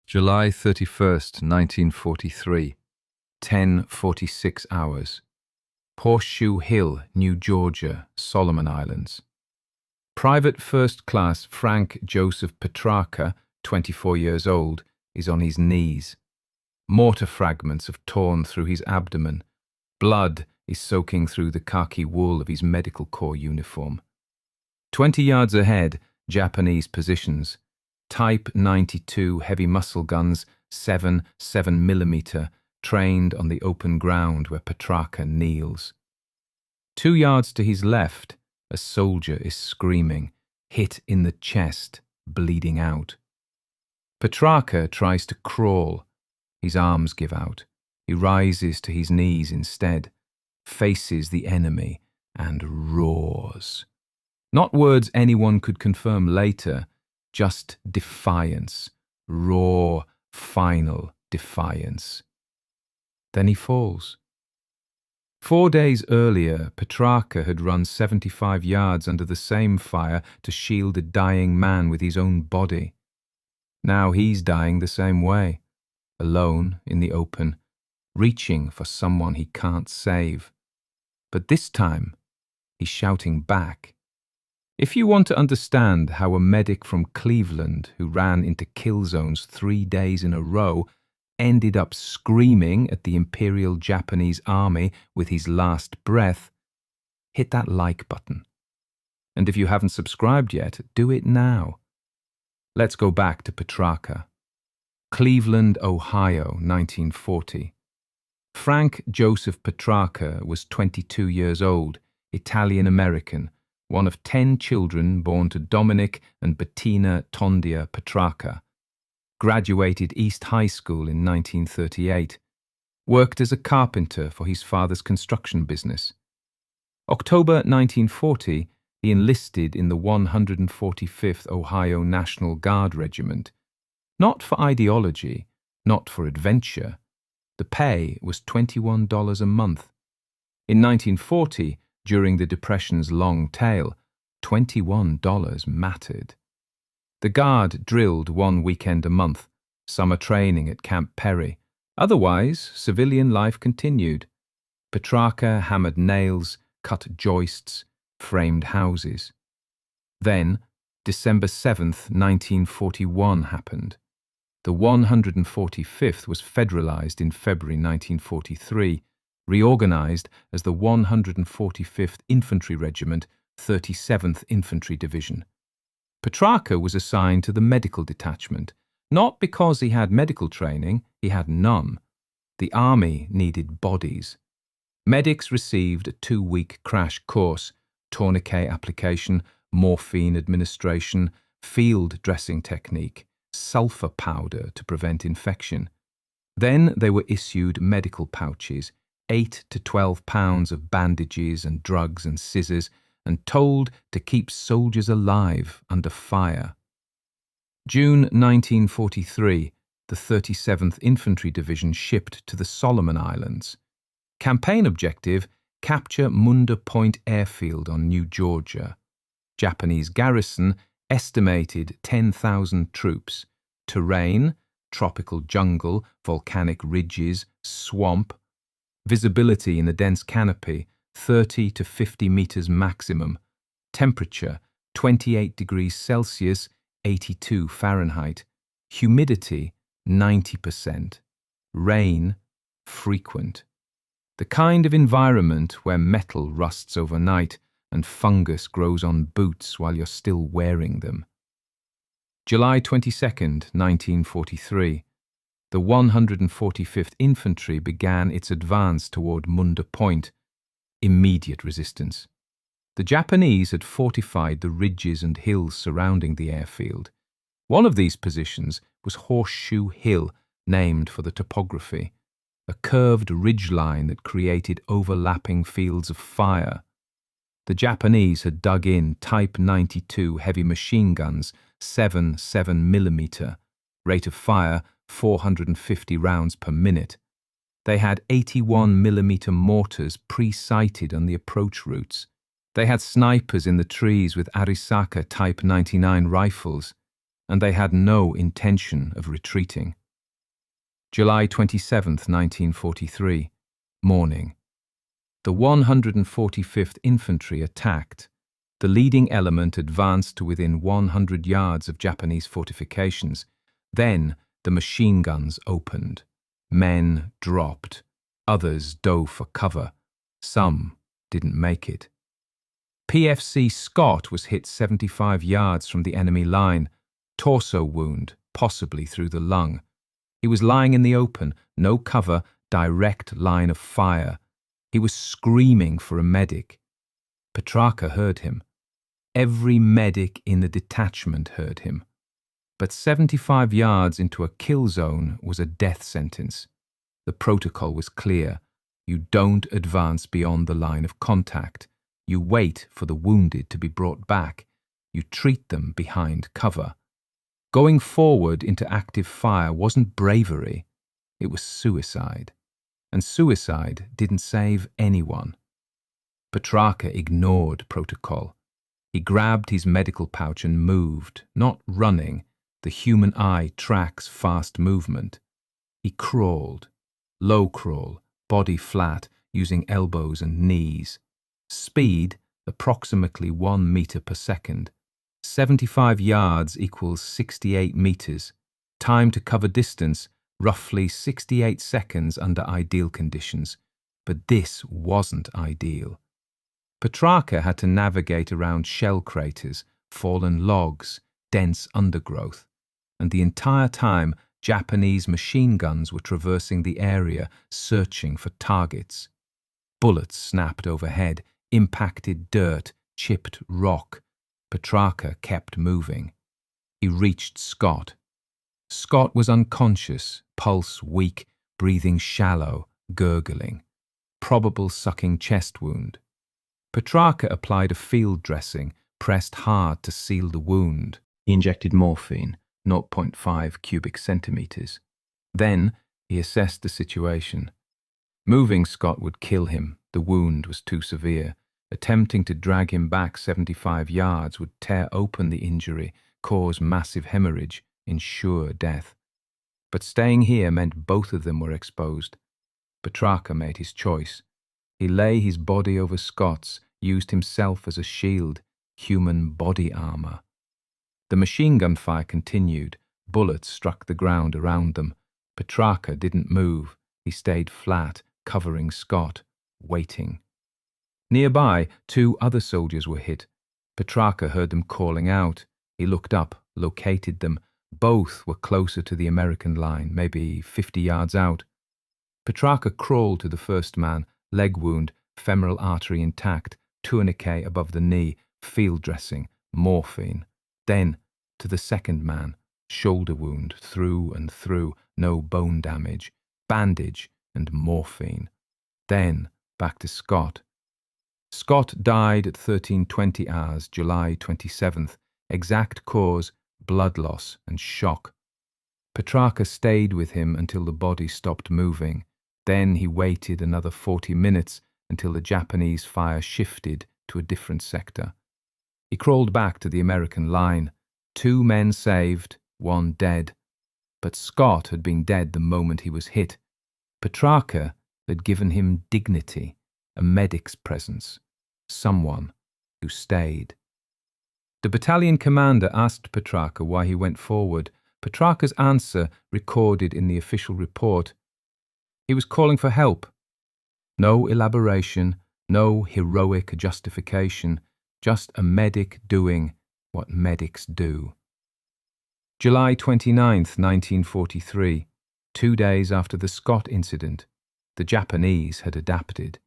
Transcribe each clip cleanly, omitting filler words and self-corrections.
July 31st, 1943, 10:46 hours. Horseshoe Hill, New Georgia, Solomon Islands. Private First Class Frank Joseph Petrarca, 24 years old, is on his knees. Mortar fragments have torn through his abdomen. Blood is soaking through the khaki wool of his medical corps uniform. 20 yards ahead, Japanese positions. Type 92 heavy muscle guns, 7.7mm, trained on the open ground where Petrarca kneels. 2 yards to his left, a soldier is screaming, hit in the chest, bleeding out. Petrarca tries to crawl. His arms give out. He rises to his knees instead, faces the enemy, and roars. Not words anyone could confirm later, just defiance, raw, final defiance. Then he falls. 4 days earlier, Petrarca had run 75 yards under the same fire to shield a dying man with his own body. Now he's dying the same way, alone in the open, reaching for someone he can't save. But this time, he's shouting back. If you want to understand how a medic from Cleveland who ran into kill zones 3 days in a row ended up screaming at the Imperial Japanese Army with his last breath, hit that like button. And if you haven't subscribed yet, do it now. Let's go back to Petrarca. Cleveland, Ohio, 1940. Frank Joseph Petrarca was 22 years old, Italian-American, one of 10 children born to Dominic and Bettina Tondia Petrarca. Graduated East High School in 1938. Worked as a carpenter for his father's construction business. October 1940, he enlisted in the 145th Ohio National Guard Regiment. Not for ideology, not for adventure. The pay was $21 a month. In 1940, during the Depression's long tail, $21 mattered. The Guard drilled 1 weekend a month, summer training at Camp Perry. Otherwise, civilian life continued. Petrarca hammered nails, cut joists, framed houses. Then, December 7th, 1941 happened. The 145th was federalized in February 1943, reorganized as the 145th Infantry Regiment, 37th Infantry Division. Petrarca was assigned to the medical detachment, not because he had medical training, he had none. The army needed bodies. Medics received a 2-week crash course, tourniquet application, morphine administration, field dressing technique, sulfa powder to prevent infection. Then they were issued medical pouches, 8 to 12 pounds of bandages and drugs and scissors, and told to keep soldiers alive under fire. June 1943, the 37th Infantry Division shipped to the Solomon Islands. Campaign objective, capture Munda Point airfield on New Georgia. Japanese garrison, estimated 10,000 troops. Terrain, tropical jungle, volcanic ridges, swamp. Visibility in the dense canopy, 30 to 50 meters maximum. Temperature, 28 degrees Celsius, 82 Fahrenheit. Humidity, 90%. Rain, frequent. The kind of environment where metal rusts overnight and fungus grows on boots while you're still wearing them. July 22nd, 1943. The 145th Infantry began its advance toward Munda Point. Immediate resistance. The Japanese had fortified the ridges and hills surrounding the airfield. One of these positions was Horseshoe Hill, named for the topography, a curved ridgeline that created overlapping fields of fire. The Japanese had dug in Type 92 heavy machine guns, 7.7mm, rate of fire 450 rounds per minute. They had 81mm mortars pre-sighted on the approach routes. They had snipers in the trees with Arisaka Type 99 rifles. and they had no intention of retreating. July 27, 1943, morning. The 145th Infantry attacked. The leading element advanced to within 100 yards of Japanese fortifications. Then the machine guns opened. Men dropped. Others dove for cover. Some didn't make it. PFC Scott was hit 75 yards from the enemy line. Torso wound, possibly through the lung. He was lying in the open, no cover, direct line of fire. He was screaming for a medic. Petrarca heard him. Every medic in the detachment heard him. But 75 yards into a kill zone was a death sentence. The protocol was clear. You don't advance beyond the line of contact. You wait for the wounded to be brought back. You treat them behind cover. Going forward into active fire wasn't bravery. It was suicide. And suicide didn't save anyone. Petrarca ignored protocol. He grabbed his medical pouch and moved, not running. The human eye tracks fast movement. He crawled, low crawl, body flat, using elbows and knees. Speed, approximately 1 meter per second. 75 yards equals 68 meters. Time to cover distance, roughly 68 seconds under ideal conditions. But this wasn't ideal. Petrarca had to navigate around shell craters, fallen logs, dense undergrowth. And the entire time, Japanese machine guns were traversing the area, searching for targets. Bullets snapped overhead, impacted dirt, chipped rock. Petrarca kept moving. He reached Scott. Scott was unconscious, pulse weak, breathing shallow, gurgling. Probable sucking chest wound. Petrarca applied a field dressing, pressed hard to seal the wound. He injected morphine, 0.5 cubic centimeters. Then he assessed the situation. Moving Scott would kill him. The wound was too severe. Attempting to drag him back 75 yards would tear open the injury, cause massive hemorrhage, ensure death. But staying here meant both of them were exposed. Petrarca made his choice. He lay his body over Scott's, used himself as a shield, human body armor. The machine gun fire continued. Bullets struck the ground around them. Petrarca didn't move. He stayed flat, covering Scott, waiting. Nearby, 2 other soldiers were hit. Petrarca heard them calling out. He looked up, located them. Both were closer to the American line, maybe 50 yards out. Petrarca crawled to the first man, leg wound, femoral artery intact, tourniquet above the knee, field dressing, morphine. Then to the second man, shoulder wound through and through, no bone damage, bandage and morphine. Then back to Scott. Scott died at 13:20 hours, July 27th. Exact cause, blood loss and shock. Petrarca stayed with him until the body stopped moving. Then he waited another 40 minutes until the Japanese fire shifted to a different sector. He crawled back to the American line. 2 men saved, 1 dead. But Scott had been dead the moment he was hit. Petrarca had given him dignity, a medic's presence, someone who stayed. The battalion commander asked Petrarca why he went forward. Petrarca's answer, recorded in the official report: he was calling for help. No elaboration, no heroic justification, just a medic doing what medics do. July 29th, 1943, 2 days after the Scott incident, the Japanese had adapted.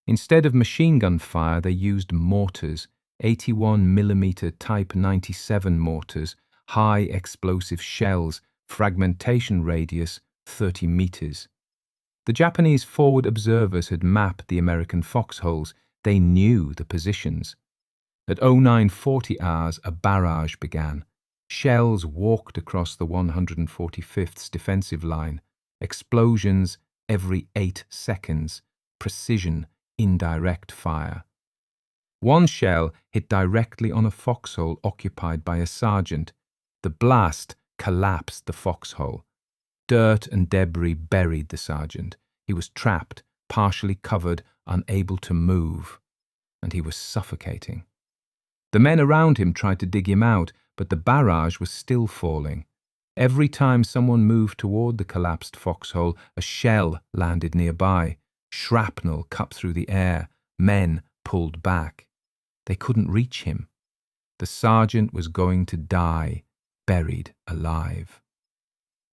Instead of machine gun fire, they used mortars, 81mm Type 97 mortars, high explosive shells, fragmentation radius 30 meters. The Japanese forward observers had mapped the American foxholes. They knew the positions. At 0940 hours, a barrage began. Shells walked across the 145th's defensive line. Explosions every 8 seconds. Precision, indirect fire. One shell hit directly on a foxhole occupied by a sergeant. The The blast collapsed the foxhole. Dirt and debris buried the sergeant. He was trapped, partially covered, unable to move, and he was suffocating. The men around him tried to dig him out, but the barrage was still falling. Every time someone moved toward the collapsed foxhole, a shell landed nearby. Shrapnel cut through the air. Men pulled back. They couldn't reach him. The sergeant was going to die, buried alive.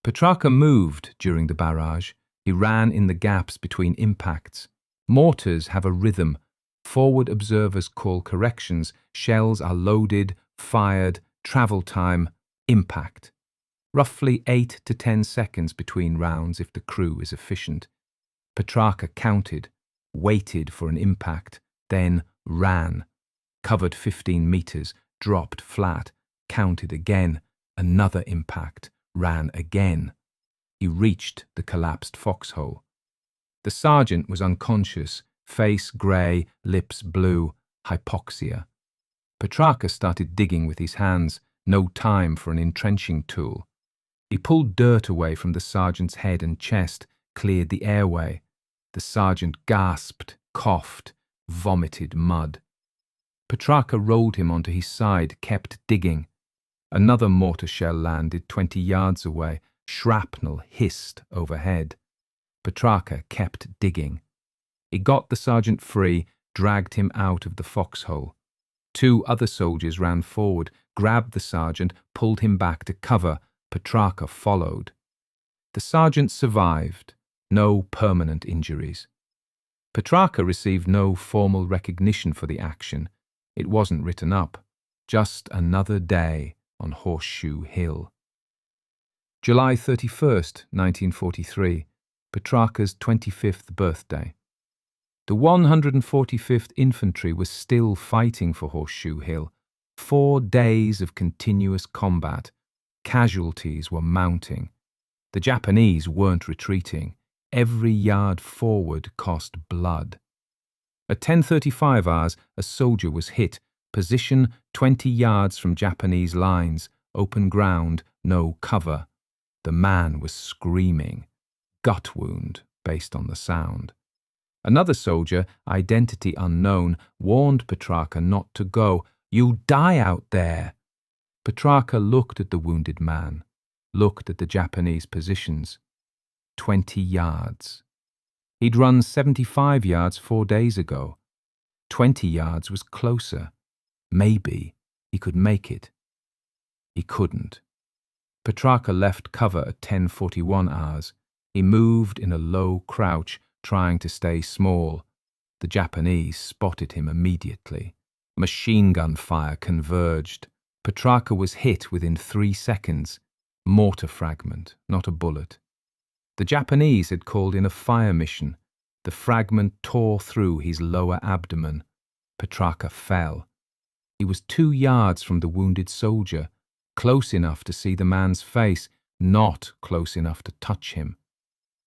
Petrarca moved during the barrage. He ran in the gaps between impacts. Mortars have a rhythm. Forward observers call corrections. Shells are loaded, fired, travel time, impact. Roughly 8 to 10 seconds between rounds if the crew is efficient. Petrarca counted, waited for an impact, then ran. Covered 15 meters, dropped flat, counted again, another impact, ran again. He reached the collapsed foxhole. The sergeant was unconscious, face grey, lips blue, hypoxia. Petrarca started digging with his hands, no time for an entrenching tool. He pulled dirt away from the sergeant's head and chest, cleared the airway. The sergeant gasped, coughed, vomited mud. Petrarca rolled him onto his side, kept digging. Another mortar shell landed 20 yards away. Shrapnel hissed overhead. Petrarca kept digging. He got the sergeant free, dragged him out of the foxhole. 2 other soldiers ran forward, grabbed the sergeant, pulled him back to cover. Petrarca followed. The sergeant survived. No permanent injuries. Petrarca received no formal recognition for the action. It wasn't written up. Just another day on Horseshoe Hill. July 31st, 1943, Petrarca's 25th birthday. The 145th Infantry was still fighting for Horseshoe Hill. 4 days of continuous combat. Casualties were mounting. The Japanese weren't retreating. Every yard forward cost blood. At 10:35 hours, a soldier was hit. Position 20 yards from Japanese lines. Open ground, no cover. The man was screaming. Gut wound, based on the sound. Another soldier, identity unknown, warned Petrarca not to go. "You'll die out there." Petrarca looked at the wounded man, looked at the Japanese positions. 20 yards. He'd run 75 yards 4 days ago. 20 yards was closer. Maybe he could make it. He couldn't. Petrarca left cover at 10:41 hours. He moved in a low crouch, trying to stay small. The Japanese spotted him immediately. Machine gun fire converged. Petrarca was hit within 3 seconds. Mortar fragment, not a bullet. The Japanese had called in a fire mission. The fragment tore through his lower abdomen. Petrarca fell. He was 2 yards from the wounded soldier, close enough to see the man's face, not close enough to touch him.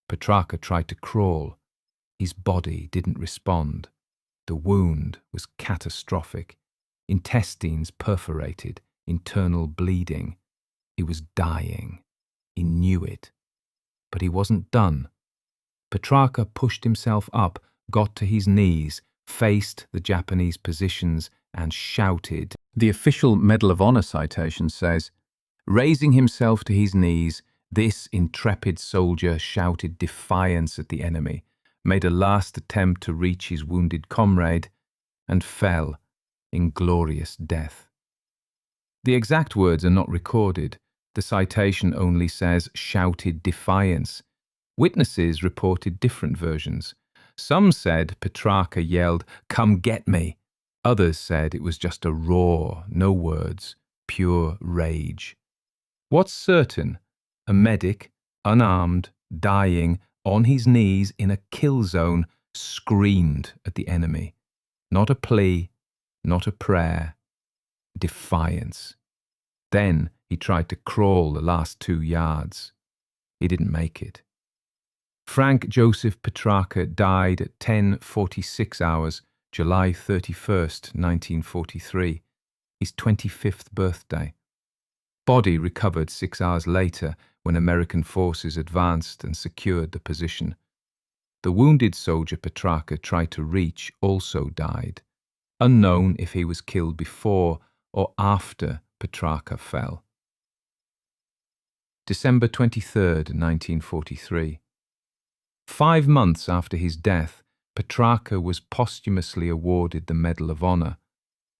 Petrarca tried to crawl. His body didn't respond. The wound was catastrophic. Intestines perforated, internal bleeding. He was dying. He knew it. But he wasn't done. Petrarca pushed himself up, got to his knees, faced the Japanese positions, and shouted. The official Medal of Honor citation says, "Raising himself to his knees, this intrepid soldier shouted defiance at the enemy, made a last attempt to reach his wounded comrade, and fell in glorious death." The exact words are not recorded. The citation only says shouted defiance. Witnesses reported different versions. Some said Petrarca yelled, "Come get me." Others said it was just a roar, no words, pure rage. What's certain? A medic, unarmed, dying, on his knees in a kill zone, screamed at the enemy. Not a plea, not a prayer. Defiance. Then he tried to crawl the last 2 yards. He didn't make it. Frank Joseph Petrarca died at 10:46 hours, July 31st, 1943, his 25th birthday. Body recovered 6 hours later when American forces advanced and secured the position. The wounded soldier Petrarca tried to reach also died, unknown if he was killed before or after Petrarca fell. December 23rd, 1943. 5 months after his death, Petrarca was posthumously awarded the Medal of Honor.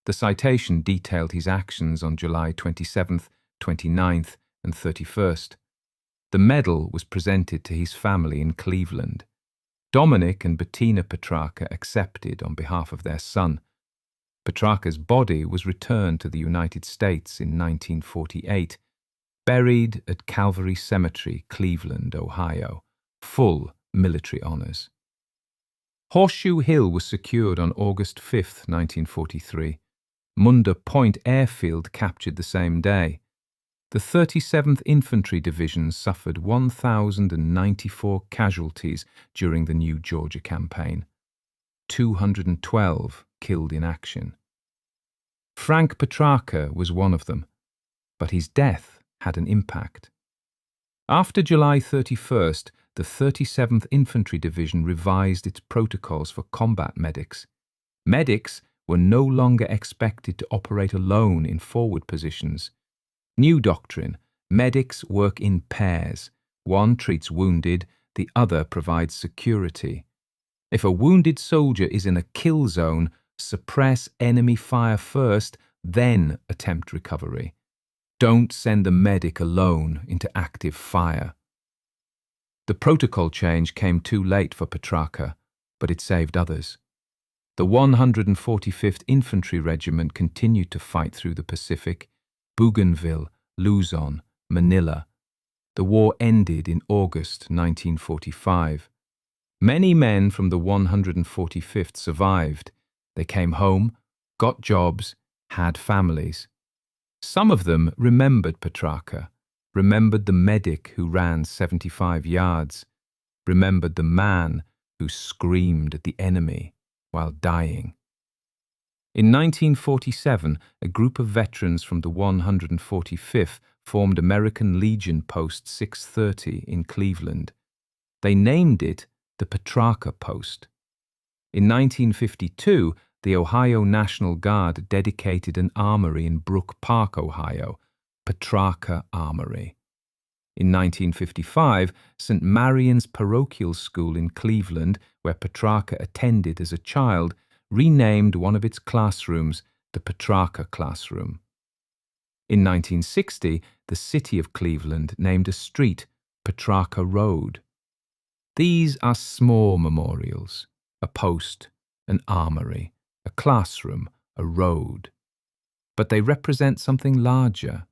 The citation detailed his actions on July 27th, 29th, and 31st. The medal was presented to his family in Cleveland. Dominic and Bettina Petrarca accepted on behalf of their son. Petrarca's body was returned to the United States in 1948, buried at Calvary Cemetery, Cleveland, Ohio. Full military honors. Horseshoe Hill was secured on August 5, 1943. Munda Point airfield captured the same day. The 37th Infantry Division suffered 1,094 casualties during the New Georgia campaign. 212 killed in action. Frank Petrarca was one of them, but his death had an impact. After July 31st, the 37th Infantry Division revised its protocols for combat medics. Medics were no longer expected to operate alone in forward positions. New doctrine: medics work in pairs. One treats wounded, the other provides security. If a wounded soldier is in a kill zone, suppress enemy fire first, then attempt recovery. Don't send the medic alone into active fire. The protocol change came too late for Petrarca, but it saved others. The 145th Infantry Regiment continued to fight through the Pacific, Bougainville, Luzon, Manila. The war ended in August 1945. Many men from the 145th survived. They came home, got jobs, had families. Some of them remembered Petrarca, remembered the medic who ran 75 yards, remembered the man who screamed at the enemy while dying. In 1947, a group of veterans from the 145th formed American Legion Post 630 in Cleveland. They named it the Petrarca Post. In 1952, the Ohio National Guard dedicated an armory in Brook Park, Ohio, Petrarca Armory. In 1955, St. Marian's Parochial School in Cleveland, where Petrarca attended as a child, renamed one of its classrooms the Petrarca Classroom. In 1960, the city of Cleveland named a street Petrarca Road. These are small memorials: a post, an armory, a classroom, a road. But they represent something larger.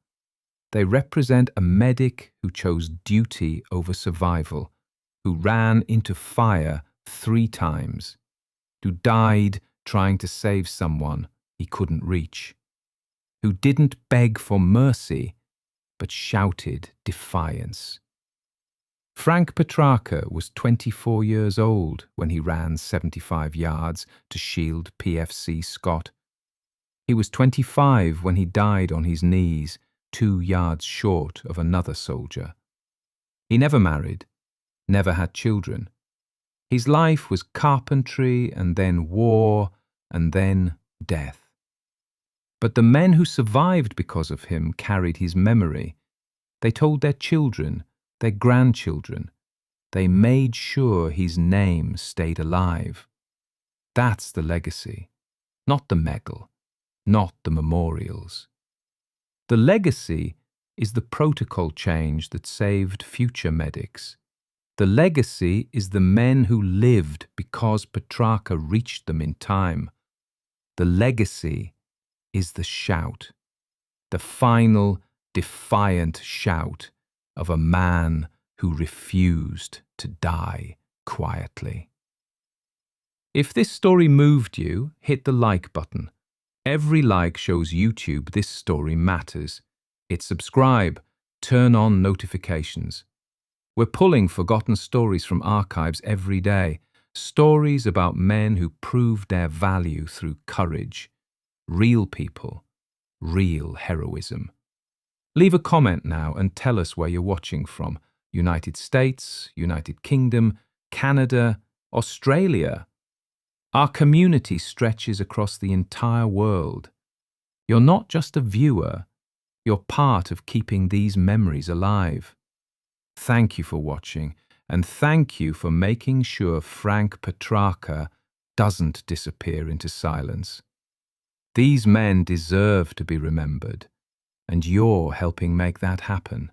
They represent a medic who chose duty over survival, who ran into fire 3 times, who died trying to save someone he couldn't reach, who didn't beg for mercy, but shouted defiance. Frank Petrarca was 24 years old when he ran 75 yards to shield PFC Scott. He was 25 when he died on his knees, 2 yards short of another soldier. He never married, never had children. His life was carpentry and then war and then death. But the men who survived because of him carried his memory. They told their children, their grandchildren. They made sure his name stayed alive. That's the legacy, not the medal, not the memorials. The legacy is the protocol change that saved future medics. The legacy is the men who lived because Petrarca reached them in time. The legacy is the shout, the final, defiant shout of a man who refused to die quietly. If this story moved you, hit the like button. Every like shows YouTube this story matters. Hit subscribe, turn on notifications. We're pulling forgotten stories from archives every day, stories about men who proved their value through courage, real people, real heroism. Leave a comment now and tell us where you're watching from. United States, United Kingdom, Canada, Australia. Our community stretches across the entire world. You're not just a viewer, you're part of keeping these memories alive. Thank you for watching, and thank you for making sure Frank Petrarca doesn't disappear into silence. These men deserve to be remembered, and you're helping make that happen.